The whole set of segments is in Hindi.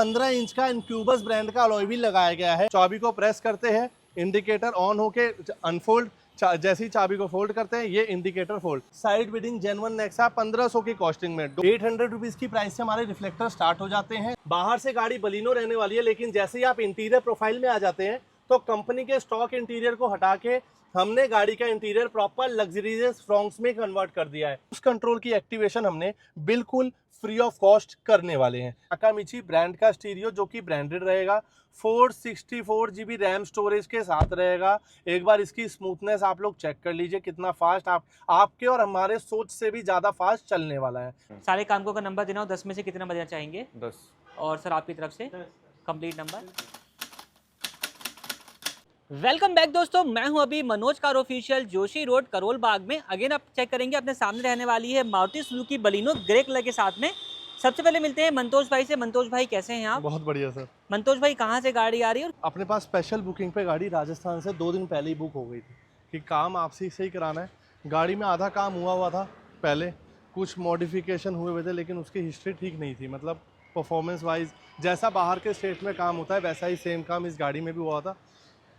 15 इंच का इनक्यूबस ब्रांड का अलॉय व्हील लगाया गया है। चाबी को प्रेस करते हैं, इंडिकेटर ऑन होके अनफोल्ड, जैसी चाबी को फोल्ड करते हैं ये indicator fold. Side beading genuine Nexa 1500 की कॉस्टिंग में 800 रुपीज की प्राइस से हमारे रिफ्लेक्टर स्टार्ट हो जाते हैं। बाहर से गाड़ी बलिनो रहने वाली है, लेकिन जैसे ही आप इंटीरियर प्रोफाइल में आ जाते हैं तो कंपनी के स्टॉक इंटीरियर को हटा के हमने गाड़ी का इंटीरियर प्रॉपर लग्जरियस फ्रॉन्क्स में कन्वर्ट कर दिया है। उस कंट्रोल की एक्टिवेशन हमने बिल्कुल फ्री ऑफ कॉस्ट करने वाले हैं। नाकामिची ब्रांड का स्टीरियो जो कि ब्रांडेड रहेगा, 464 GB रैम स्टोरेज के साथ रहेगा। एक बार इसकी स्मूथनेस आप लोग चेक कर लीजिए, कितना फास्ट आपके और हमारे सोच से भी ज्यादा फास्ट चलने वाला है। सारे कामों का नंबर देना हो, 10 में से कितना बजना चाहेंगे? 10। और सर आपकी तरफ से कंप्लीट नंबर। वेलकम बैक दोस्तों, मैं हूं अभी Manoj car official, Joshi road, Karol Bagh में। अगेन आप चेक करेंगे, अपने सामने रहने वाली है Maruti Suzuki Baleno grey colour के साथ में। सबसे पहले मिलते हैं मंतोष भाई से। मंतोष भाई कैसे हैं आप? बहुत बढ़िया सर। मंतोष भाई कहां से गाड़ी आ रही है? अपने पास स्पेशल बुकिंग पे गाड़ी राजस्थान से 2 दिन पहले ही बुक हो गई थी कि काम आपसे ही कराना है। गाड़ी में आधा काम हुआ था पहले, कुछ मॉडिफिकेशन हुए थे, लेकिन उसकी हिस्ट्री ठीक नहीं थी। मतलब परफॉर्मेंस वाइज जैसा बाहर के स्टेट में काम होता है वैसा ही सेम काम इस गाड़ी में भी हुआ था।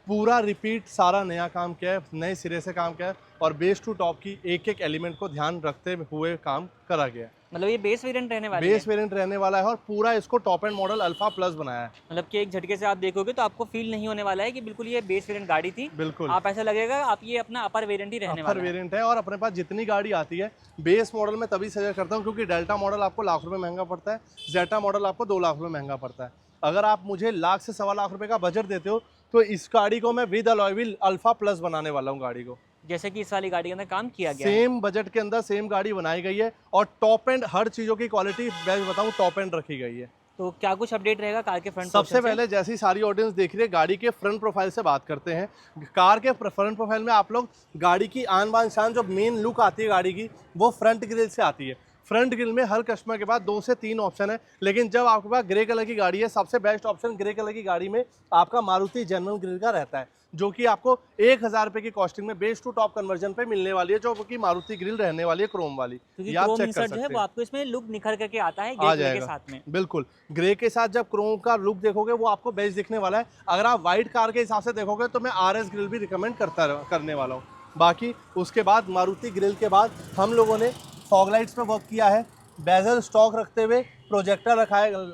पूरा रिपीट सारा नया काम किया है, नए सिरे से काम किया है और बेस टू टॉप की एक एक एलिमेंट को ध्यान रखते हुए काम करा गया है। मतलब ये बेस वेरिएंट रहने वाला है? बेस वेरिएंट रहने वाला है और पूरा इसको top end model alpha plus बनाया है। मतलब कि एक झटके से आप देखोगे तो आपको फील नहीं होने वाला है कि बिल्कुल ये बेस वेरिएंट गाड़ी थी। बिल्कुल, आप ऐसा लगेगा आप ये अपना अपर वेरिएंट ही रहने वाला है। अपर वेरिएंट है। और अपने पास जितनी गाड़ी आती है बेस मॉडल में तभी सजेस्ट करता हूँ, क्योंकि डेल्टा मॉडल आपको लाख रुपए महंगा पड़ता है, जेटा मॉडल आपको 2 लाख रुपए महंगा पड़ता है। अगर आप मुझे लाख से 1.25 लाख रुपए का बजट देते हो तो इस गाड़ी को मैं with alloy wheel alpha plus बनाने वाला हूँ गाड़ी को। जैसे कि इस वाली गाड़ी के अंदर काम किया गया है। सेम बजट के अंदर सेम गाड़ी बनाई गई है और टॉप एंड हर चीजों की क्वालिटी बेस्ट बताऊं टॉप एंड रखी गई है। तो क्या कुछ अपडेट रहेगा कार के फ्रंट? सबसे पहले जैसी सारी ऑडियंस देख रही है, गाड़ी के फ्रंट प्रोफाइल से बात करते हैं। कार के फ्रंट प्रोफाइल में आप लोग गाड़ी की आन बान शान जो मेन लुक आती है गाड़ी की वो फ्रंट ग्रिल से आती है। फ्रंट ग्रिल में हर कस्टमर के पास 2 से 3 ऑप्शन है, लेकिन जब आपके पास ग्रे कलर की गाड़ी है सबसे बेस्ट ऑप्शन ग्रे कलर की गाड़ी में आपका मारुति जेन्युइन ग्रिल का रहता है, जो कि आपको 1000 रुपए की कॉस्टिंग में बेस टू टॉप कन्वर्जन पे मिलने वाली है, जो कि मारुति ग्रिल रहने वाली है क्रोम वाली। क्योंकि क्रोम इंसर्ट जो है वो आपको इसमें लुक निखर करके आता है ग्रे कलर के साथ में। बिल्कुल, ग्रे के साथ जब क्रोम का लुक देखोगे वो आपको बेस्ट दिखने वाला है। अगर आप व्हाइट कार के हिसाब से देखोगे तो मैं RS ग्रिल भी रिकमेंड करने वाला हूँ। बाकी उसके बाद मारुति ग्रिल के बाद हम लोगों ने फॉग लाइट्स पे वर्क किया है। बेजल स्टॉक रखते हुए प्रोजेक्टर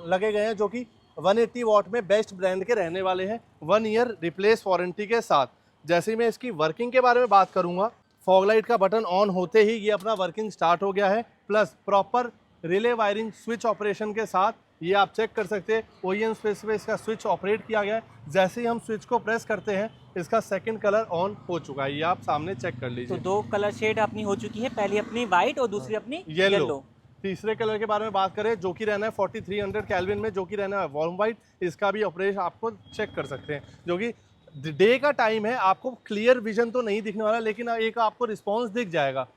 लगे गए हैं, जो कि 180 वॉट में बेस्ट ब्रांड के रहने वाले हैं, 1 ईयर रिप्लेस वारंटी के साथ। जैसे ही मैं इसकी वर्किंग के बारे में बात करूंगा, फॉग लाइट का बटन ऑन होते ही ये अपना वर्किंग स्टार्ट हो गया है। Plus proper relay wiring switch operation के साथ ये आप चेक कर सकते हैं OEM स्पेस पे इसका स्विच ऑपरेट किया गया है। जैसे ही हम स्विच को प्रेस करते हैं इसका सेकंड कलर ऑन हो चुका है, ये आप सामने चेक कर लीजिए। तो 2 कलर शेड अपनी हो चुकी है, पहली अपनी व्हाइट और दूसरी अपनी येलो। तीसरे कलर के बारे में बात करें जो कि रहना है 4300 केल्विन में, जो कि रहना है वार्म वाइट। इसका भी ऑपरेशन आपको चेक कर सकते हैं, जो कि डे का टाइम है, आपको क्लियर विजन तो नहीं दिखने वाला, लेकिन एक आपको रिस्पॉन्स दिख जाएगा।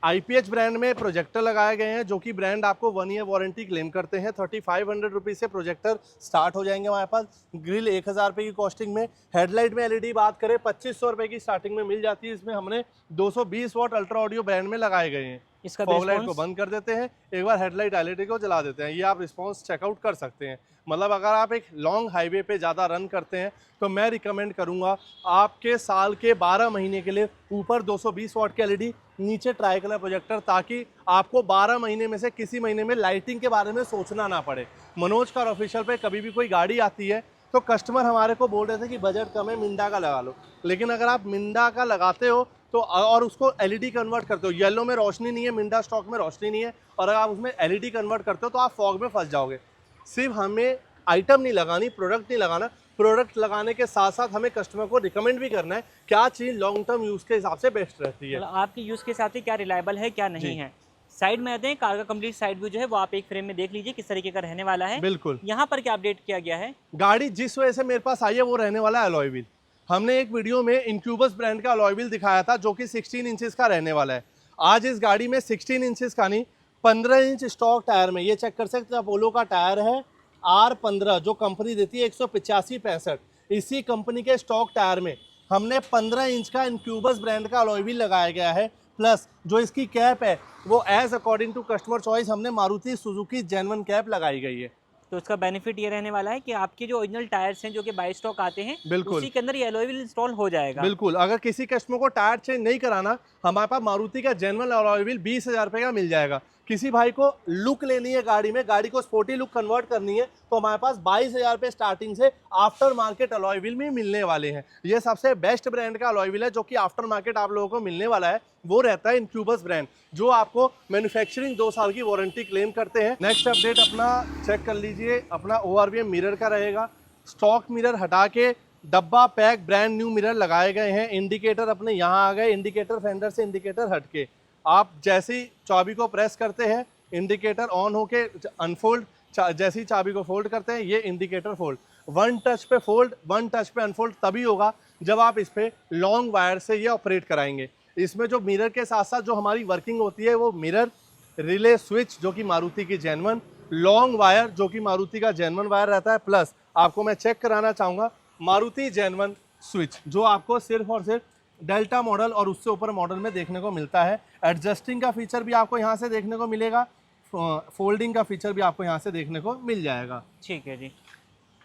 IPH ब्रांड में प्रोजेक्टर लगाए गए हैं, जो कि ब्रांड आपको 1 ईयर वारंटी क्लेम करते हैं। 3500 रुपीज़ से प्रोजेक्टर स्टार्ट हो जाएंगे हमारे पास। ग्रिल 1000 रुपये की कॉस्टिंग में। हेडलाइट में LED बात करें 2500 रुपये की स्टार्टिंग में मिल जाती है। इसमें हमने 220 वॉट अल्ट्रा ऑडियो ब्रांड में लगाए गए हैं। इसका फॉग लाइट को बंद कर देते हैं, एक बार हेडलाइट LED को जला देते हैं, ये आप रिस्पॉन्स चेकआउट कर सकते हैं। मतलब अगर आप एक लॉन्ग हाईवे पे ज़्यादा रन करते हैं तो मैं रिकमेंड करूंगा आपके साल के 12 महीने के लिए ऊपर 220 वॉट की LED, नीचे ट्राई कलर प्रोजेक्टर, ताकि आपको 12 महीने में से किसी महीने में लाइटिंग के बारे में सोचना ना पड़े। मनोज कार ऑफिशियल पे कभी भी कोई गाड़ी आती है तो कस्टमर हमारे को बोल रहे थे कि बजट कम है, मिंडा का लगा लो, लेकिन अगर आप मिंडा का लगाते हो तो और उसको LED कन्वर्ट करते हो, येलो में रोशनी नहीं है, मिंडा स्टॉक में रोशनी नहीं है, और अगर आप उसमें LED कन्वर्ट करते हो तो आप फॉग में फंस जाओगे। सिर्फ हमें आइटम नहीं लगानी, प्रोडक्ट नहीं लगाना, प्रोडक्ट लगाने के साथ साथ हमें कस्टमर को रिकमेंड भी करना है क्या चीज़ लॉन्ग टर्म यूज़ के हिसाब से बेस्ट रहती है। मतलब आपके यूज़ के हिसाब से क्या रिलायबल है क्या नहीं है। साइड में आते हैं, कार का कंप्लीट साइड व्यू जो है वो आप एक फ्रेम में देख लीजिए किस तरीके का रहने वाला है। बिल्कुल, यहाँ पर क्या अपडेट किया गया है? गाड़ी जिस वजह से मेरे पास आई है वो रहने वाला है अलॉय व्हील। हमने एक वीडियो में इनक्यूबस ब्रांड का अलॉय व्हील दिखाया था, जो कि 16 इंचेस का रहने वाला है। आज इस गाड़ी में 16 इंचेस का नहीं, 15 इंच स्टॉक टायर में, ये चेक कर सकते हैं, अपोलो का टायर है R15, जो कंपनी देती है 185/65। इसी कंपनी के स्टॉक टायर में हमने 15 इंच का इनक्यूबस ब्रांड का अलॉय व्हील लगाया गया है। प्लस जो इसकी कैप है वो as according to customer choice हमने मारुति सुजुकी जेन्युइन कैप लगाई गई है। तो इसका बेनिफिट ये रहने वाला है कि आपके जो ओरिजिनल टायर्स हैं जो कि बाई स्टॉक आते हैं, बिल्कुल उसी के अंदर ये अलॉय व्हील इंस्टॉल हो जाएगा। बिल्कुल। अगर किसी कस्टमर को टायर चेंज नहीं कराना, हमारे पास मारुति का जेन्युइन अलॉय व्हील 20,000 रुपये का मिल जाएगा। किसी भाई को लुक लेनी है गाड़ी में, गाड़ी को स्पोर्टी लुक कन्वर्ट करनी है, तो हमारे पास 22,000 रुपये स्टार्टिंग से आफ्टर मार्केट अलॉय व्हील में मिलने वाले हैं। ये सबसे बेस्ट ब्रांड का अलॉय व्हील है जो कि आफ्टर मार्केट आप लोगों को मिलने वाला है, वो रहता है इनक्यूबस ब्रांड, जो आपको मैन्युफैक्चरिंग 2 साल की वारंटी क्लेम करते हैं। नेक्स्ट अपडेट अपना चेक कर लीजिए, अपना ORVM मिरर का रहेगा। स्टॉक मिरर हटा के डब्बा पैक ब्रांड न्यू मिरर लगाए गए हैं। इंडिकेटर अपने यहाँ आ गए, इंडिकेटर फेंडर से इंडिकेटर हटके। आप जैसे ही चाबी को प्रेस करते हैं, इंडिकेटर ऑन होके अनफोल्ड, जैसे ही चाबी को फोल्ड करते हैं, ये इंडिकेटर फोल्ड। वन टच पे फोल्ड, वन टच पे अनफोल्ड तभी होगा जब आप इस पे लॉन्ग वायर से ये ऑपरेट कराएंगे। इसमें जो मिरर के साथ साथ जो हमारी वर्किंग होती है, वो मिरर, रिले स्विच जो कि मारुति की जेन्युइन, लॉन्ग वायर जो कि मारुति का जेन्युइन वायर रहता है, प्लस आपको मैं चेक कराना चाहूँगा मारुति जेन्युइन स्विच, जो आपको सिर्फ और सिर्फ डेल्टा मॉडल और उससे ऊपर मॉडल में देखने को मिलता है। एडजस्टिंग का फीचर भी आपको यहाँ से देखने को मिलेगा, फोल्डिंग का फीचर भी आपको यहाँ से देखने को मिल जाएगा। ठीक है जी,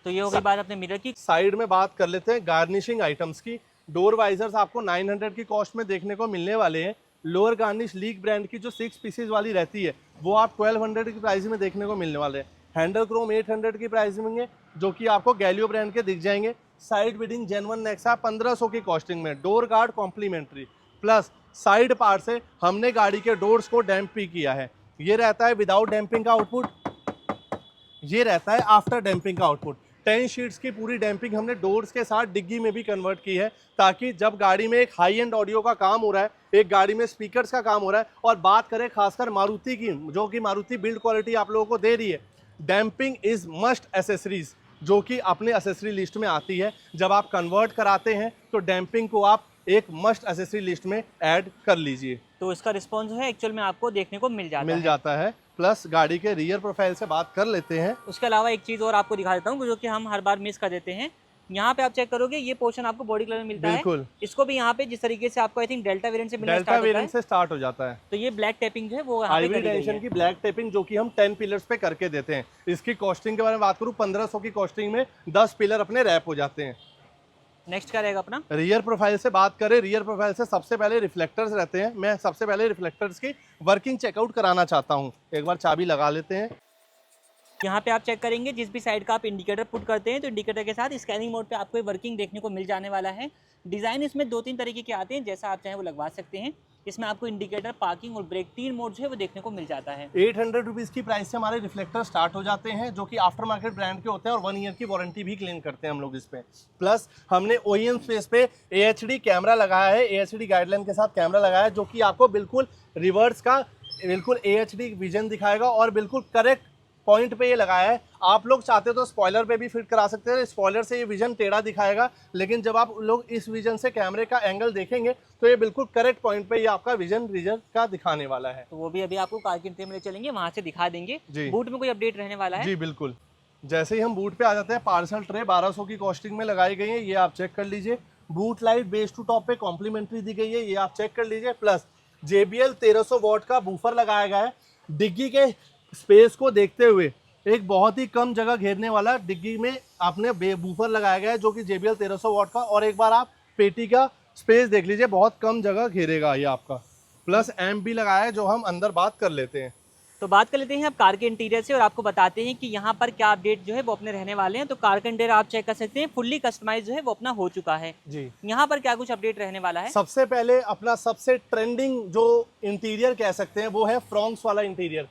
तो ये हो गई बात अपने मिरर की। साइड में बात कर लेते हैं गार्निशिंग आइटम्स की। डोर वाइजर्स आपको 900 की कॉस्ट में देखने को मिलने वाले हैं। लोअर गार्निश लीक ब्रांड की जो 6 पीसेज वाली रहती है, वो आप 1200 की प्राइस में देखने को मिलने वाले हैं। हैंडल क्रोम 800 की प्राइस में, जो कि आपको गैलियो ब्रांड के दिख जाएंगे। साइड बिडिंग जेन्युइन नेक्सा 1500 की कॉस्टिंग में। Door guard complimentary, plus side part से हमने गाड़ी के डोर्स को डैम्प भी किया है। ये रहता है विदाउट डैम्पिंग का आउटपुट, ये रहता है आफ्टर डैम्पिंग का आउटपुट। 10 शीट्स की पूरी डैम्पिंग हमने डोर्स के साथ डिग्गी में भी कन्वर्ट की है, ताकि जब गाड़ी में एक हाई एंड ऑडियो का काम हो रहा है, एक गाड़ी में स्पीकर्स का काम हो रहा है, और बात करें खासकर मारुति की, जो कि मारुति बिल्ड क्वालिटी आप लोगों को दे रही है, डैम्पिंग इज मस्ट एसेसरीज, जो कि अपने एसेसरी लिस्ट में आती है। जब आप कन्वर्ट कराते हैं तो डैम्पिंग को आप एक मस्ट एसेसरी लिस्ट में ऐड कर लीजिए, तो इसका रिस्पॉन्स है एक्चुअल में आपको देखने को मिल जाता है। प्लस गाड़ी के रियर प्रोफाइल से बात कर लेते हैं। उसके अलावा एक चीज़ और आपको दिखा देता हूँ जो कि हम हर बार मिस कर देते हैं। यहाँ पे आप चेक करोगे, ये पोर्शन आपको बॉडी कलर में मिलता बिल्कुल। है। इसको भी यहाँ पे जिस तरीके से आपको आई थिंक डेल्टा वेरिएंट से मिलना डेल्टा वेरिएंट से स्टार्ट हो जाता है, तो ये ब्लैक टेपिंग जो है वो यहाँ पे आईवी टेंशन की ब्लैक टेपिंग, जो कि हम 10 पिलर्स पे करके देते हैं। इसकी कॉस्टिंग के बारे में बात करूँ, 1500 की कॉस्टिंग में 10 पिलर अपने रैप हो जाते हैं। नेक्स्ट क्या रहेगा अपना? रियर प्रोफाइल से बात करें, रियर प्रोफाइल से सबसे पहले रिफ्लेक्टर्स रहते हैं। मैं सबसे पहले रिफ्लेक्टर्स की वर्किंग चेकआउट कराना चाहता हूं। एक बार चाबी लगा लेते हैं। यहाँ पे आप चेक करेंगे, जिस भी साइड का आप इंडिकेटर पुट करते हैं तो इंडिकेटर के साथ स्कैनिंग मोड पे आपको वर्किंग देखने को मिल जाने वाला है। डिज़ाइन इसमें 2-3 तरीके के आते हैं, जैसा आप चाहें वो लगवा सकते हैं। इसमें आपको इंडिकेटर, पार्किंग और ब्रेक 3 मोड जो है वो देखने को मिल जाता है। 800 रुपीज़ की प्राइस से हमारे रिफ्लेक्टर स्टार्ट हो जाते हैं, जो कि आफ्टर मार्केट ब्रांड के होते हैं, और 1 ईयर की वारंटी भी क्लेम करते हैं हम लोग इस पे। प्लस हमने OEM स्पेस पे AHD कैमरा लगाया है, AHD गाइडलाइन के साथ कैमरा लगाया है, जो कि आपको बिल्कुल रिवर्स का बिल्कुल AHD विजन दिखाएगा, और बिल्कुल करेक्ट पॉइंट पे ये लगाया है। आप लोग चाहते तो स्पॉइलर पे भी फिट करा सकते हैं, स्पॉइलर से ये विजन टेढ़ा दिखाएगा, लेकिन जब आप लोग इस विजन से कैमरे का एंगल देखेंगे तो ये बिल्कुल करेक्ट पॉइंट पे ये आपका विजन रिजन का दिखाने वाला है। तो वो भी अभी आपको कार की एंट्री में ले चलेंगे, वहाँ से दिखा देंगे। जी। बूट में कोई अपडेट रहने वाला है? जी बिल्कुल। जैसे ही हम बूट पे आ जाते हैं, पार्सल ट्रे 1200 की कॉस्टिंग में लगाई गई है, ये आप चेक कर लीजिए। Boot light base to top पे कॉम्प्लीमेंट्री दी गई है, ये आप चेक कर लीजिए। प्लस JBL 1300 वॉट का बूफर लगाया गया है। डिग्गी के स्पेस को देखते हुए एक बहुत ही कम जगह घेरने वाला डिग्गी में आपने बूफर लगाया गया है, जो कि JBL 1300 वॉट का। और एक बार आप पेटी का स्पेस देख लीजिए, बहुत कम जगह घेरेगा ये आपका। प्लस एम्प भी लगाया है, जो हम अंदर बात कर लेते हैं। तो बात कर लेते हैं अब कार के इंटीरियर से, और आपको बताते हैं कि यहाँ पर क्या अपडेट जो है वो अपने रहने वाले हैं। तो कार का इंटीरियर आप चेक कर सकते हैं, फुल्ली कस्टमाइज जो है वो अपना हो चुका है जी। यहाँ पर क्या कुछ अपडेट रहने वाला है? सबसे पहले अपना सबसे ट्रेंडिंग जो इंटीरियर कह सकते हैं, वो है फ्रॉन्क्स वाला इंटीरियर।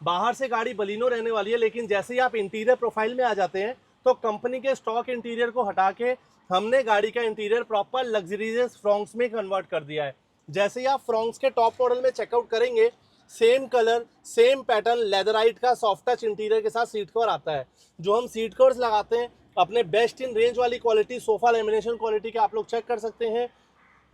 बाहर से गाड़ी बलिनो रहने वाली है, लेकिन जैसे ही आप इंटीरियर प्रोफाइल में आ जाते हैं तो कंपनी के स्टॉक इंटीरियर को हटा के हमने गाड़ी का इंटीरियर प्रॉपर लग्जरियस फ्रॉन्क्स में कन्वर्ट कर दिया है। जैसे ही आप फ्रॉन्क्स के टॉप मॉडल में चेकआउट करेंगे, same colour same pattern leatherette का सॉफ्ट टच इंटीरियर के साथ सीट कवर आता है। जो हम सीट कवर्स लगाते हैं अपने बेस्ट इन रेंज वाली क्वालिटी, सोफा लेमिनेशन क्वालिटी के, आप लोग चेक कर सकते हैं।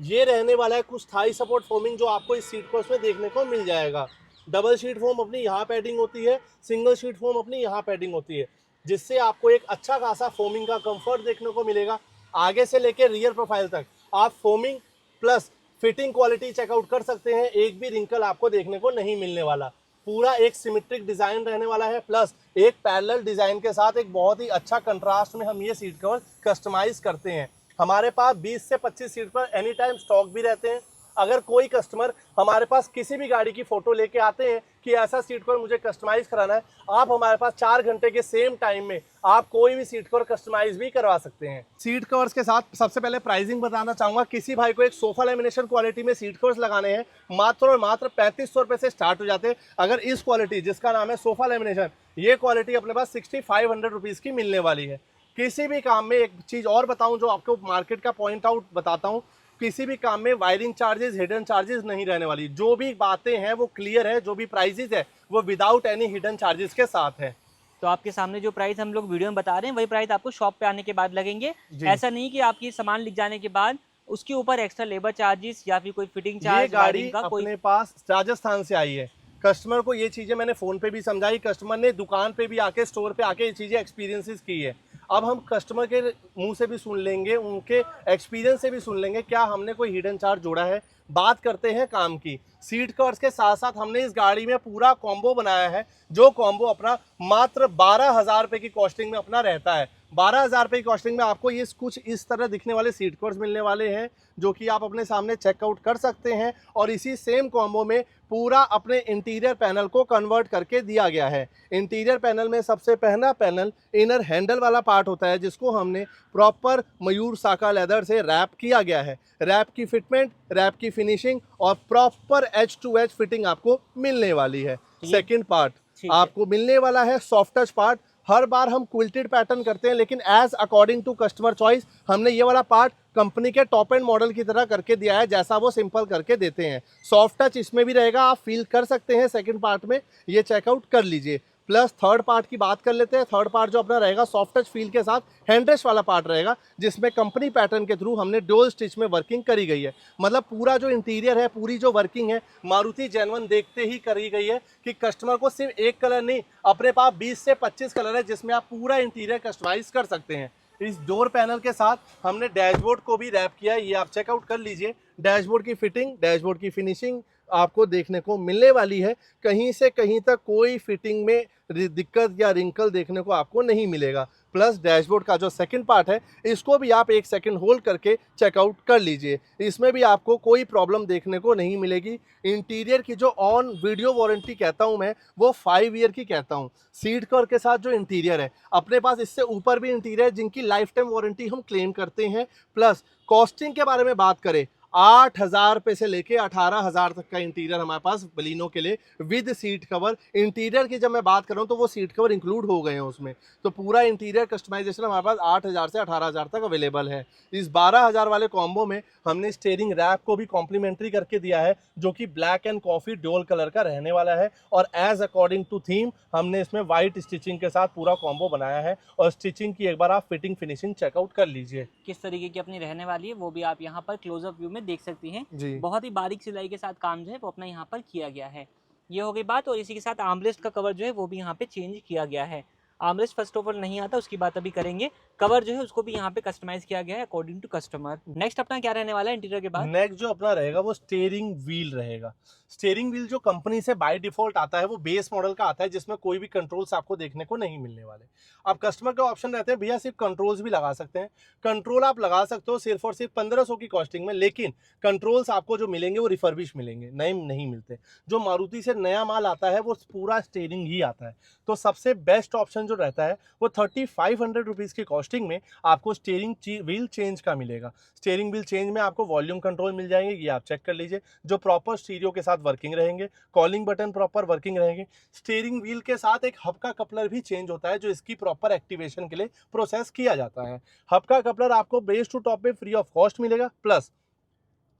ये रहने वाला है कुछ थाई सपोर्ट फोमिंग, जो आपको इस सीट कवर्स में देखने को मिल जाएगा। डबल शीट फोम अपनी यहाँ पैडिंग होती है, सिंगल शीट फोम अपनी यहाँ पैडिंग होती है, जिससे आपको एक अच्छा खासा फोमिंग का कंफर्ट देखने को मिलेगा। आगे से लेकर रियर प्रोफाइल तक आप foaming plus fitting quality check out कर सकते हैं, एक भी रिंकल आपको देखने को नहीं मिलने वाला। पूरा एक सिमेट्रिक डिजाइन रहने वाला है, प्लस एक पैरेलल डिजाइन के साथ एक बहुत ही अच्छा कंट्रास्ट में हम ये सीट कवर कस्टमाइज करते हैं। हमारे पास 20 से 25 सीट पर एनी टाइम स्टॉक भी रहते हैं। अगर कोई कस्टमर हमारे पास किसी भी गाड़ी की फ़ोटो लेके आते हैं कि ऐसा सीट कवर मुझे कस्टमाइज़ कराना है, आप हमारे पास 4 घंटे के सेम टाइम में आप कोई भी सीट कवर कस्टमाइज़ भी करवा सकते हैं। सीट कवर्स के साथ सबसे पहले प्राइसिंग बताना चाहूँगा। किसी भाई को एक सोफ़ा लेमिनेशन क्वालिटी में सीट कवर्स लगाने हैं, मात्र और मात्र 3500 रुपये से स्टार्ट हो जाते हैं। अगर इस क्वालिटी जिसका नाम है सोफ़ा लेमिनेशन, ये क्वालिटी अपने पास 6500 रुपीज़ की मिलने वाली है। किसी भी काम में एक चीज़ और बताऊँ जो आपको मार्केट का पॉइंट आउट बताता हूँ, किसी भी काम में वायरिंग चार्जेस, हिडन चार्जेस नहीं रहने वाली। जो भी बातें हैं वो क्लियर है, जो भी प्राइजेस है वो विदाउट एनी हिडन चार्जेस के साथ है। तो आपके सामने जो प्राइस हम लोग वीडियो में बता रहे हैं वही प्राइस आपको शॉप पे आने के बाद लगेंगे। ऐसा नहीं कि आपकी सामान लिख जाने के बाद उसके ऊपर एक्स्ट्रा लेबर चार्जेस या फिर कोई फिटिंग चार्ज, ये गाड़ी अपने पास राजस्थान से आई है। कस्टमर को ये चीज़ें मैंने फ़ोन पे भी समझाई, कस्टमर ने दुकान पे भी आके, स्टोर पे आके ये चीज़ें एक्सपीरियंसेस की है। अब हम कस्टमर के मुंह से भी सुन लेंगे, उनके एक्सपीरियंस से भी सुन लेंगे क्या हमने कोई हिडन चार्ज जोड़ा है। बात करते हैं काम की। सीट कवर्स के साथ साथ हमने इस गाड़ी में पूरा कॉम्बो बनाया है, जो कॉम्बो अपना मात्र 12,000 रुपये की कॉस्टिंग में अपना रहता है। 12,000 रुपये की कॉस्टिंग में आपको ये कुछ इस तरह दिखने वाले सीट कवर्स मिलने वाले हैं, जो कि आप अपने सामने चेकआउट कर सकते हैं। और इसी सेम कॉम्बो में पूरा अपने इंटीरियर पैनल को कन्वर्ट करके दिया गया है। इंटीरियर पैनल में सबसे पहला पैनल इनर हैंडल वाला पार्ट होता है, जिसको हमने प्रॉपर मयूर साका लेदर से रैप किया गया है। रैप की फिटमेंट, रैप की फिनिशिंग और proper edge to edge fitting आपको मिलने वाली है। सेकंड पार्ट आपको मिलने वाला है सॉफ्ट टच पार्ट। हर बार हम क्विल्टेड पैटर्न करते हैं, लेकिन as according to customer choice हमने ये वाला पार्ट कंपनी के टॉप एंड मॉडल की तरह करके दिया है, जैसा वो सिंपल करके देते हैं। सॉफ्ट टच इसमें भी रहेगा, आप फील कर सकते हैं सेकंड पार्ट में, ये चेकआउट कर लीजिए। प्लस थर्ड पार्ट की बात कर लेते हैं। थर्ड पार्ट जो अपना रहेगा सॉफ्ट टच फील के साथ हैंडरेस्ट वाला पार्ट रहेगा, जिसमें कंपनी पैटर्न के थ्रू हमने डुअल स्टिच में वर्किंग करी गई है। मतलब पूरा जो इंटीरियर है, पूरी जो वर्किंग है, मारुति जेन्युइन देखते ही करी गई है कि कस्टमर को सिर्फ एक कलर नहीं, अपने पास 20 से 25 कलर है जिसमें आप पूरा इंटीरियर कस्टमाइज कर सकते हैं। इस डोर पैनल के साथ हमने डैशबोर्ड को भी रैप किया है, ये आप चेकआउट कर लीजिए। डैशबोर्ड की फिटिंग, डैशबोर्ड की फिनिशिंग आपको देखने को मिलने वाली है। कहीं से कहीं तक कोई फिटिंग में दिक्कत या रिंकल देखने को आपको नहीं मिलेगा। प्लस डैशबोर्ड का जो सेकंड पार्ट है, इसको भी आप एक सेकंड होल्ड करके चेकआउट कर लीजिए, इसमें भी आपको कोई प्रॉब्लम देखने को नहीं मिलेगी। इंटीरियर की जो ऑन वीडियो वारंटी कहता हूं मैं, वो 5 ईयर की कहता हूं। सीट कवर के साथ जो इंटीरियर है, अपने पास इससे ऊपर भी इंटीरियर जिनकी लाइफ टाइम वारंटी हम क्लेम करते हैं। प्लस कॉस्टिंग के बारे में बात करें, 8,000 रुपये से लेके 18,000 तक का इंटीरियर हमारे पास बलिनो के लिए विद सीट कवर। इंटीरियर की जब मैं बात कर रहा हूँ तो वो सीट कवर इंक्लूड हो गए हैं उसमें, तो पूरा इंटीरियर कस्टमाइजेशन हमारे पास 8,000 से 18,000 तक अवेलेबल है। इस 12,000 वाले कॉम्बो में हमने स्टीयरिंग रैप को भी कॉम्प्लीमेंट्री करके दिया है, जो कि black and coffee dual colour का रहने वाला है। और एज अकॉर्डिंग टू थीम हमने इसमें वाइट स्टिचिंग के साथ पूरा कॉम्बो बनाया है। और स्टिचिंग की एक बार आप फिटिंग फिनिशिंग चेकआउट कर लीजिए, किस तरीके की अपनी रहने वाली है वो भी आप यहाँ पर क्लोजअप व्यू में देख सकती हैं जी। बहुत ही बारीक सिलाई के साथ काम जो है वो अपना यहाँ पर किया गया है। ये हो गई बात। और इसी के साथ आर्मरेस्ट का कवर जो है वो भी यहाँ पे चेंज किया गया है। आर्मरेस्ट फर्स्ट ऑफ ऑल नहीं आता, उसकी बात अभी करेंगे। कवर जो है उसको भी यहाँ पे कस्टमाइज किया गया है अकॉर्डिंग टू कस्टमर। नेक्स्ट अपना क्या रहने वाला है इंटीरियर के बाद? नेक्स्ट जो अपना रहेगा वो स्टीयरिंग व्हील रहेगा। स्टीयरिंग व्हील जो कंपनी से बाय डिफॉल्ट आता है, वो बेस मॉडल का आता है, जिसमें कोई भी कंट्रोल्स आपको देखने को नहीं मिलने वाले। अब कस्टमर के ऑप्शन रहते हैं, भैया सिर्फ कंट्रोल्स भी लगा सकते हैं। कंट्रोल आप लगा सकते हो सिर्फ और सिर्फ 1500 की कॉस्टिंग में, लेकिन कंट्रोल्स आपको जो मिलेंगे वो रिफर्बिश मिलेंगे, नए नहीं मिलते। जो मारुति से नया माल आता है वो पूरा स्टीयरिंग ही आता है। तो सबसे बेस्ट ऑप्शन जो रहता है वो 3500 रुपीज़ की कॉस्टिंग में आपको स्टीयरिंग व्हील चेंज का मिलेगा। स्टीयरिंग व्हील चेंज में आपको वॉल्यूम कंट्रोल मिल जाएंगे, ये आप चेक कर लीजिए, जो प्रॉपर स्टीरियो के साथ वर्किंग रहेंगे। कॉलिंग बटन प्रॉपर वर्किंग रहेंगे। स्टीयरिंग व्हील के साथ एक हब का कपलर भी चेंज होता है, जो इसकी प्रॉपर एक्टिवेशन के लिए प्रोसेस किया जाता है। हब का कपलर आपको बेस टू टॉप में फ्री ऑफ कॉस्ट मिलेगा। Plus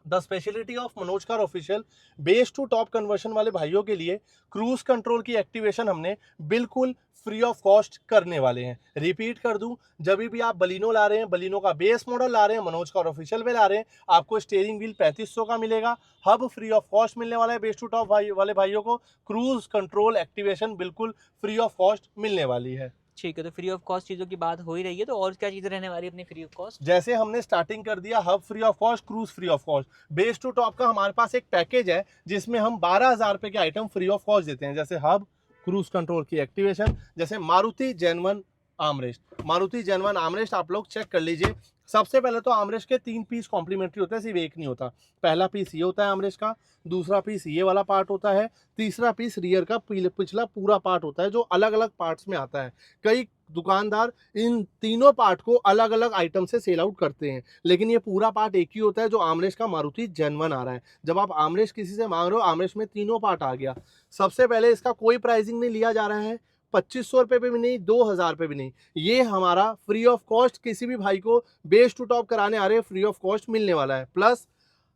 the speciality of Manoj car official, base to top conversion वाले भाइयों के लिए क्रूज कंट्रोल की एक्टिवेशन हमने बिल्कुल फ्री ऑफ कॉस्ट करने वाले हैं। रिपीट कर दूं, जब भी आप बलिनो ला रहे हैं, बलिनो का बेस मॉडल ला रहे हैं, मनोज कार ऑफिशियल में ला रहे हैं, आपको स्टीयरिंग व्हील 3500 का मिलेगा। हब फ्री ऑफ कॉस्ट मिलने वाला है बेस टू टॉप वाले भाइयों को। क्रूज कंट्रोल एक्टिवेशन बिल्कुल फ्री ऑफ कॉस्ट मिलने वाली है। ठीक है, तो फ्री ऑफ कॉस्ट चीज़ों की बात हो ही रही है, तो और क्या चीज़ें रहने वाली है अपनी फ्री ऑफ कॉस्ट? जैसे हमने स्टार्टिंग कर दिया hub free of cost, cruise free of cost, base to top का हमारे पास एक पैकेज है जिसमें हम 12,000 रुपए के आइटम फ्री ऑफ कॉस्ट देते हैं, जैसे हब, क्रूज कंट्रोल की एक्टिवेशन, जैसे मारुति जेन1 आर्मरेस्ट। मारुति जेन1 आर्मरेस्ट आप लोग चेक कर लीजिए। सबसे पहले तो आर्मरेस्ट के 3 पीस कॉम्प्लीमेंट्री होते हैं, सिर्फ एक नहीं होता। पहला पीस ये होता है आर्मरेस्ट का, दूसरा पीस ये वाला पार्ट होता है, तीसरा पीस रियर का पिछला पूरा पार्ट होता है जो अलग अलग पार्ट्स में आता है। कई दुकानदार इन तीनों पार्ट को अलग अलग आइटम से सेल आउट करते हैं, लेकिन ये पूरा पार्ट एक ही होता है जो आर्मरेस्ट का मारुति जेन1 आ रहा है। जब आप आर्मरेस्ट किसी से मांग रहे हो, आर्मरेस्ट में तीनों पार्ट आ गया। सबसे पहले इसका कोई प्राइसिंग नहीं लिया जा रहा है, 2500 रुपये पे भी नहीं, 2000 रुपये भी नहीं। ये हमारा फ्री ऑफ कॉस्ट किसी भी भाई को बेस टू टॉप कराने आ रहे हैं, फ्री ऑफ कॉस्ट मिलने वाला है। प्लस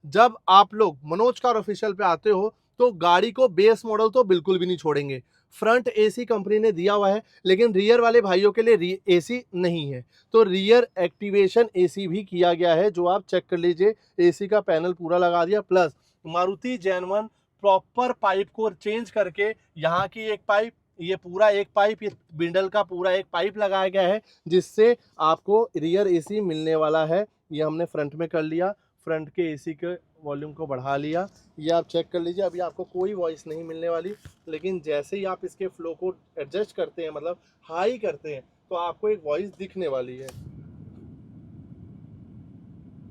जब आप लोग मनोज कार ऑफिशियल पे आते हो तो गाड़ी को बेस मॉडल तो बिल्कुल भी नहीं छोड़ेंगे। फ्रंट एसी कंपनी ने दिया हुआ है, लेकिन रियर वाले भाइयों के लिए एसी नहीं है, तो रियर एक्टिवेशन एसी भी किया गया है, जो आप चेक कर लीजिए। एसी का पैनल पूरा लगा दिया। प्लस मारुति जेन1 प्रॉपर पाइप को चेंज करके यहाँ की एक पाइप, ये पूरा एक पाइप, ये बिंडल का पूरा एक पाइप लगाया गया है, जिससे आपको रियर एसी मिलने वाला है। ये हमने फ्रंट में कर लिया, फ्रंट के एसी के वॉल्यूम को बढ़ा लिया। ये आप चेक कर लीजिए, अभी आपको कोई वॉइस नहीं मिलने वाली, लेकिन जैसे ही आप इसके फ्लो को एडजस्ट करते हैं, मतलब हाई करते हैं, तो आपको एक वॉइस दिखने वाली है।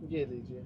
ये लीजिए।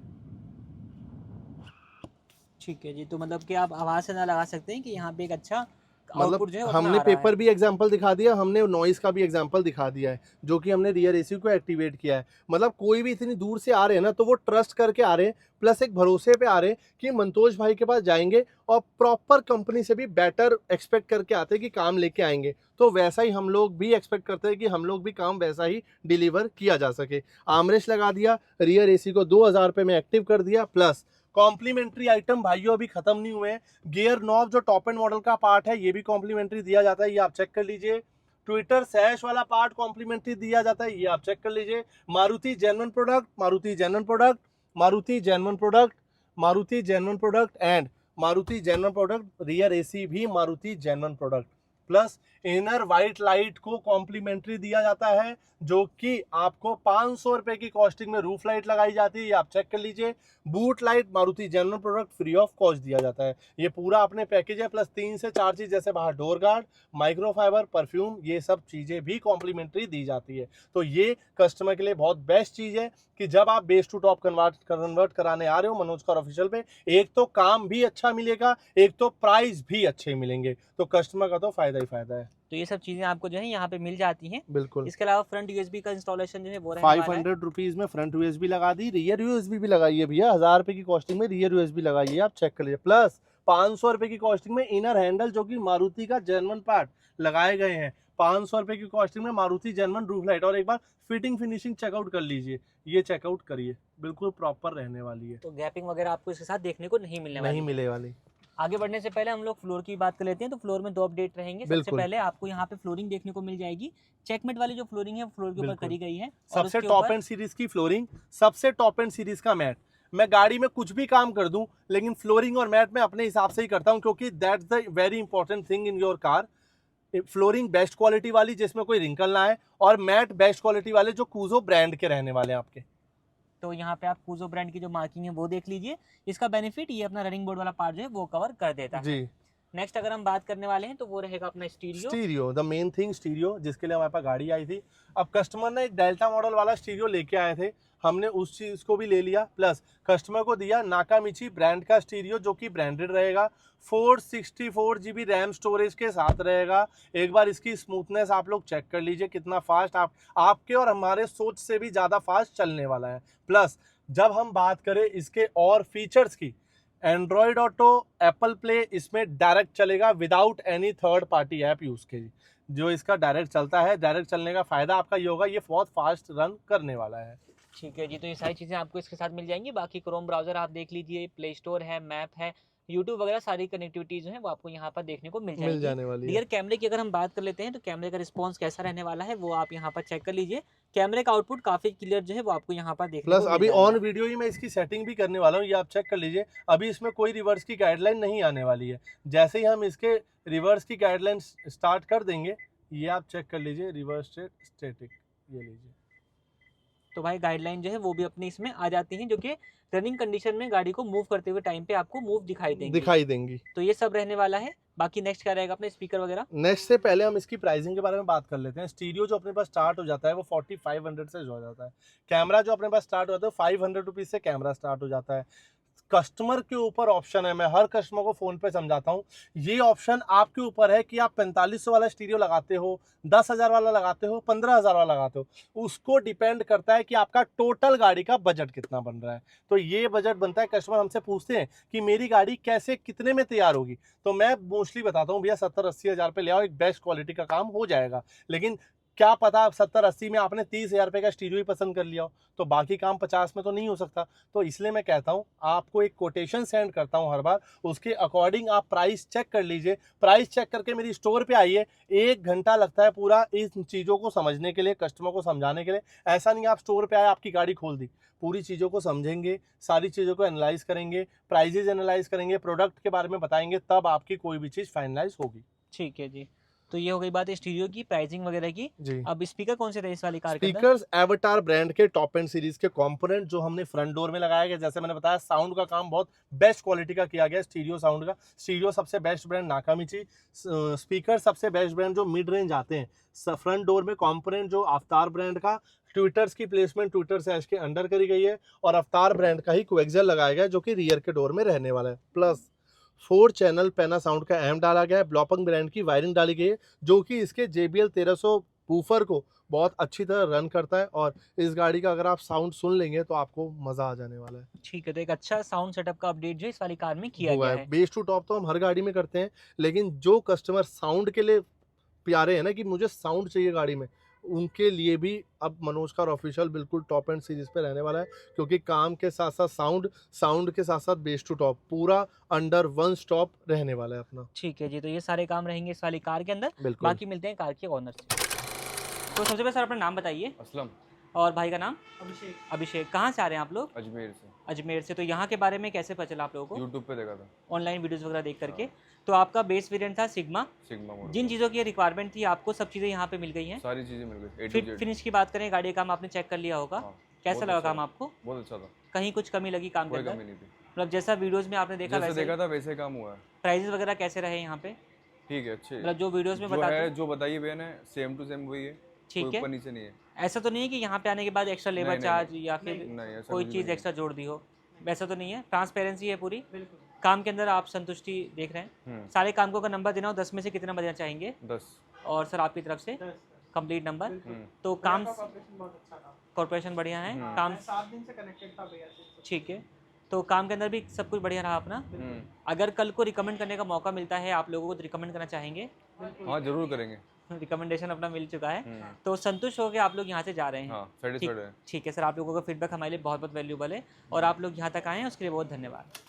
ठीक है जी, तो मतलब कि आप आवाज़ से ना लगा सकते हैं कि यहाँ पे एक अच्छा मतलब आउटपुट जो है वो हमने अपना आ रहा पेपर है। भी एग्जांपल दिखा दिया, हमने नॉइस का भी एग्जांपल दिखा दिया है, जो कि हमने रियर एसी को एक्टिवेट किया है। मतलब कोई भी इतनी दूर से आ रहे हैं ना, तो वो ट्रस्ट करके आ रहे हैं, प्लस एक भरोसे पे आ रहे हैं कि मंतोष भाई के पास जाएंगे और प्रॉपर कंपनी से भी बेटर एक्सपेक्ट करके आते हैं कि काम लेके आएंगे। तो वैसा ही हम लोग भी एक्सपेक्ट करते हैं कि हम लोग भी काम वैसा ही डिलीवर किया जा सके। आर्मरेस्ट लगा दिया, रियर एसी को 2000 रुपये में एक्टिव कर दिया। प्लस कॉम्प्लीमेंट्री आइटम भाइयों अभी खत्म नहीं हुए हैं। गियर नॉब जो टॉप एंड मॉडल का पार्ट है, ये भी कॉम्प्लीमेंट्री दिया जाता है, ये आप चेक कर लीजिए। ट्विटर सैश वाला पार्ट कॉम्प्लीमेंट्री दिया जाता है, ये आप चेक कर लीजिए। मारुति जेन1 प्रोडक्ट, मारुति जेन1 प्रोडक्ट, मारुति जेन1 प्रोडक्ट, मारुति जेन1 प्रोडक्ट एंड मारुति जेन1 प्रोडक्ट, रियर एसी भी मारुति जेन1 product. Plus inner white light को कॉम्प्लीमेंट्री दिया जाता है, जो कि आपको 500 रुपए की कॉस्टिंग में रूफ लाइट लगाई जाती है, ये आप चेक कर लीजिए। बूट लाइट मारुति जेन1 प्रोडक्ट फ्री ऑफ कॉस्ट दिया जाता है। ये पूरा अपने पैकेज है, प्लस 3 से 4 चीज, जैसे बाहर डोर गार्ड, माइक्रोफाइबर, परफ्यूम, ये सब चीजें भी कॉम्प्लीमेंट्री दी जाती है। तो ये कस्टमर के लिए बहुत बेस्ट चीज है कि जब आप बेस टू टॉप कन्वर्ट कराने आ रहे हो मनोज कार ऑफिशियल पे, एक तो काम भी अच्छा मिलेगा, एक तो प्राइस भी अच्छे मिलेंगे, तो कस्टमर का तो फायदा ही फायदा है। तो ये सब चीज़ें आपको जो है यहाँ पे मिल जाती हैं। बिल्कुल। इसके अलावा फ्रंट यूएसबी का इंस्टॉलेशन जो है वो रहने वाला है। 500 रुपीज में फ्रंट यूएसबी लगा दी, रियर यूएसबी भी लगाइए भैया, 1000 रुपए की कॉस्टिंग में रियर यूएसबी लगाइए, आप चेक कर लीजिए। प्लस 500 रुपए की कॉस्टिंग में इनर हैंडल, जो कि मारुति का जेन1 पार्ट लगाए गए हैं। 500 रुपए की कॉस्टिंग में मारुति जेन1 रूफ लाइट, और एक बार फिटिंग फिनिशिंग चेकआउट कर लीजिए, ये चेकआउट करिए, बिल्कुल प्रॉपर रहने वाली है, तो गैपिंग वगैरह आपको इसके साथ देखने को नहीं मिलने वाली नहीं है। मिले वाली। आगे बढ़ने से पहले हम लोग फ्लोर की बात कर लेते हैं। तो फ्लोर में 2 अपडेट रहेंगे। सबसे बिल्कुल। पहले आपको यहाँ पे फ्लोरिंग देखने को मिल जाएगी। चेकमेट वाली जो फ्लोरिंग है फ्लोर के ऊपर बिल्कुल। करी गई है, और सबसे उसके टॉप ऊपर एंड सीरीज की फ्लोरिंग, सबसे टॉप एंड सीरीज का मैट। मैं गाड़ी में कुछ भी काम कर दूं, लेकिन फ्लोरिंग और मैट मैं अपने हिसाब से ही करता हूं, क्योंकि that's the very important thing in your car. Flooring best quality वाली जिसमें कोई रिंकल ना आए, और मैट बेस्ट क्वालिटी वाले जो कूजो ब्रांड के रहने वाले हैं आपके। तो यहाँ पे आप कूजो ब्रांड की जो मार्किंग है वो देख लीजिए। इसका बेनिफिट ये अपना रनिंग बोर्ड वाला पार्ट जो है वो कवर कर देता है। जी। नेक्स्ट अगर हम बात करने वाले हैं तो वो रहेगा अपना stereo. Stereo, the main thing stereo, जिसके लिए हमारे पास गाड़ी आई थी। अब कस्टमर ने एक डेल्टा मॉडल वाला स्टीरियो लेके आए थे, हमने उस चीज़ को भी ले लिया। प्लस कस्टमर को दिया नाकामिची ब्रांड का स्टीरियो, जो कि ब्रांडेड रहेगा, 464 GB रैम स्टोरेज के साथ रहेगा। एक बार इसकी स्मूथनेस आप लोग चेक कर लीजिए, कितना फास्ट आपके और हमारे सोच से भी ज़्यादा फास्ट चलने वाला है। प्लस जब हम बात करें इसके और फीचर्स की, एंड्रॉयड ऑटो, एप्पल प्ले इसमें डायरेक्ट चलेगा without any third party app use के। जो इसका डायरेक्ट चलता है, डायरेक्ट चलने का फ़ायदा आपका ये होगा, ये बहुत फास्ट रन करने वाला है। ठीक है जी, तो ये सारी चीज़ें आपको इसके साथ मिल जाएंगी। बाकी क्रोम ब्राउजर आप देख लीजिए, प्ले स्टोर है, मैप है, यूट्यूब वगैरह सारी कनेक्टिविटी जो है वो आपको यहाँ पर देखने को मिल जाएगी। जाने वाली है। रियर कैमरे की अगर हम बात कर लेते हैं तो कैमरे का रिस्पांस कैसा रहने वाला है वो आप यहाँ पर चेक कर लीजिए। कैमरे का आउटपुट काफ़ी क्लियर जो है वो आपको यहाँ पर देखने प्लस को मिल अभी जाएगा। ऑन वीडियो ही मैं इसकी सेटिंग भी करने वाला हूँ, ये आप चेक कर लीजिए। अभी इसमें कोई रिवर्स की गाइडलाइन नहीं आने वाली है। जैसे ही हम इसके रिवर्स की गाइडलाइन स्टार्ट कर देंगे, ये आप चेक कर लीजिए, रिवर्स स्टेट स्टैटिक, ये लीजिए। तो भाई गाइडलाइन जो है वो भी अपनी इसमें आ जाती हैं, जो कि रनिंग कंडीशन में गाड़ी को मूव करते हुए टाइम पे आपको मूव दिखाई देंगी। तो ये सब रहने वाला है। बाकी नेक्स्ट क्या रहेगा अपने स्पीकर वगैरह? नेक्स्ट से पहले हम इसकी प्राइसिंग के बारे में बात कर लेते हैं। स्टीरियो जो अपने पास स्टार्ट हो जाता है वो 4500 से हो जाता है। कैमरा जो अपने पास स्टार्ट हो जाता है 500 रुपीज़ से कैमरा स्टार्ट हो जाता है। कस्टमर के ऊपर ऑप्शन है, मैं हर कस्टमर को फ़ोन पे समझाता हूँ, ये ऑप्शन आपके ऊपर है कि आप 4500 वाला स्टीरियो लगाते हो, 10,000 वाला लगाते हो, 15,000 वाला लगाते हो। उसको डिपेंड करता है कि आपका टोटल गाड़ी का बजट कितना बन रहा है। तो ये बजट बनता है, कस्टमर हमसे पूछते हैं कि मेरी गाड़ी कैसे कितने में तैयार होगी, तो मैं मोस्टली बताता हूँ भैया 70-80 हज़ार पे ले आओ, एक बेस्ट क्वालिटी का काम हो जाएगा। लेकिन क्या पता आप 70-80 में आपने 30,000 रुपये का स्टीरियो ही पसंद कर लिया हो, तो बाकी काम 50 में तो नहीं हो सकता। तो इसलिए मैं कहता हूँ आपको एक कोटेशन सेंड करता हूँ हर बार, उसके अकॉर्डिंग आप प्राइस चेक कर लीजिए। प्राइस चेक करके मेरी स्टोर पे आइए। 1 घंटा लगता है पूरा इन चीज़ों को समझने के लिए, कस्टमर को समझाने के लिए। ऐसा नहीं आप स्टोर पे आए आपकी गाड़ी खोल दी, पूरी चीज़ों को समझेंगे, सारी चीज़ों को एनालाइज करेंगे, प्राइजेज एनालाइज करेंगे, प्रोडक्ट के बारे में बताएंगे, तब आपकी कोई भी चीज़ फाइनलाइज होगी। ठीक है जी। तो ये हो गई बात स्टीरियो की, प्राइसिंग वगैरह की। जी। अब स्पीकर कौन से थे इस वाली कार के अंदर? स्पीकर्स एवाटार ब्रांड के टॉप एंड सीरीज के कंपोनेंट जो हमने फ्रंट डोर में लगाया गया। जैसे मैंने बताया, साउंड का काम बहुत बेस्ट क्वालिटी का किया गया, स्टीरियो साउंड का। स्टीरियो सबसे बेस्ट ब्रांड नाकामिची, स्पीकर सबसे बेस्ट ब्रांड जो मिड रेंज आते हैं। फ्रंट डोर में कंपोनेंट जो अवतार ब्रांड का, ट्विटर्स की प्लेसमेंट ट्विटर से के अंडर करी गई है, और अवतार ब्रांड का ही कोएक्सियल लगाया गया है, जो कि रियर के डोर में रहने वाला है। प्लस 4 चैनल पैना साउंड का एम डाला गया है, ब्लॉपंग ब्रांड की वायरिंग डाली गई है, जो कि इसके JBL 1300 वूफर को बहुत अच्छी तरह रन करता है। और इस गाड़ी का अगर आप साउंड सुन लेंगे तो आपको मज़ा आ जाने वाला है। ठीक है, तो एक अच्छा साउंड सेटअप का अपडेट जो इस वाली कार में किया हुआ गया है। है। बेस टू टॉप तो हम हर गाड़ी में करते हैं, लेकिन जो कस्टमर साउंड के लिए प्यारे हैं ना कि मुझे साउंड चाहिए गाड़ी में, उनके लिए भी अब मनोज कार ऑफिशियल बिल्कुल टॉप एंड सीरीज पे रहने वाला है। क्योंकि काम के साथ साथ साउंड, साउंड के साथ साथ बेस टू टॉप, पूरा अंडर वन स्टॉप रहने वाला है अपना। ठीक है जी, तो ये सारे काम रहेंगे इस वाली कार के अंदर। बिल्कुल। बाकी मिलते हैं कार के ऑनर से। तो सबसे पहले सर अपना नाम बताइए। असलम। और भाई का नाम? अभिषेक। अभिषेक। कहाँ से आ रहे हैं आप लोग? अजमेर से। अजमेर से। तो यहाँ के बारे में कैसे पता चला आप लोगों को? यूट्यूब पे देखा था। ऑनलाइन वीडियोस वगैरह देख करके। तो आपका बेस वेरिएंट था सिग्मा। Sigma model. जिन चीज़ों की रिक्वायरमेंट थी आपको, सब चीज़ें यहाँ पे मिल गई हैं। सारी चीज़ें मिल गई, A to फिर Z। फिनिश की बात करें, गाड़ी का काम आपने चेक कर लिया होगा। हाँ, कैसा बहुत लगा अच्छा काम था। आपको? बहुत अच्छा था। कहीं कुछ कमी लगी काम के कोई अंदर? कमी नहीं थी। मतलब जैसा वीडियोस में आपने देखा जैसे वैसे? देखा था वैसे काम हुआ है। प्राइजेस वगैरह कैसे रहे यहाँ पे? ठीक है, अच्छे। मतलब जो वीडियोस में जो बताते है, हैं। जो बताइए भैया ने, सेम टू सेम वही है। ठीक कोई है। ऊपर नीचे नहीं है। ऐसा तो नहीं है कि यहाँ पे आने के बाद एक्स्ट्रा लेबर नहीं, चार्ज या फिर नहीं, ऐसा कोई कुछ भी चीज़ नहीं है। एक्स्ट्रा जोड़ दी हो? वैसा तो नहीं है, ट्रांसपेरेंसी है पूरी। बिल्कुल। काम के अंदर आप संतुष्टि देख रहे हैं। सारे काम को अगर नंबर देना हो 10 में से कितना बजाना चाहेंगे? 10। और सर आपकी तरफ से 10 कंप्लीट नंबर? बिल्कुल। तो भैया काम का कॉर्पोरेशन बहुत अच्छा था। कॉर्पोरेशन बढ़िया है हम्म। काम। मैं 7 दिन से कनेक्टेड था भैया से। ठीक है, तो काम के अंदर भी सब कुछ बढ़िया रहा अपना। अगर कल को रिकमेंड करने का मौका मिलता है आप लोगों को, तो रिकमेंड करना चाहेंगे? हाँ, जरूर करेंगे। रिकमेंडेशन अपना मिल चुका है, तो संतुष्ट हो के आप लोग यहाँ से जा रहे हैं। हाँ, सेटिस्फाइड है। ठीक है सर, आप लोगों का फीडबैक हमारे लिए बहुत बहुत वैल्यूबल है, और आप लोग यहाँ तक आए हैं उसके लिए बहुत धन्यवाद।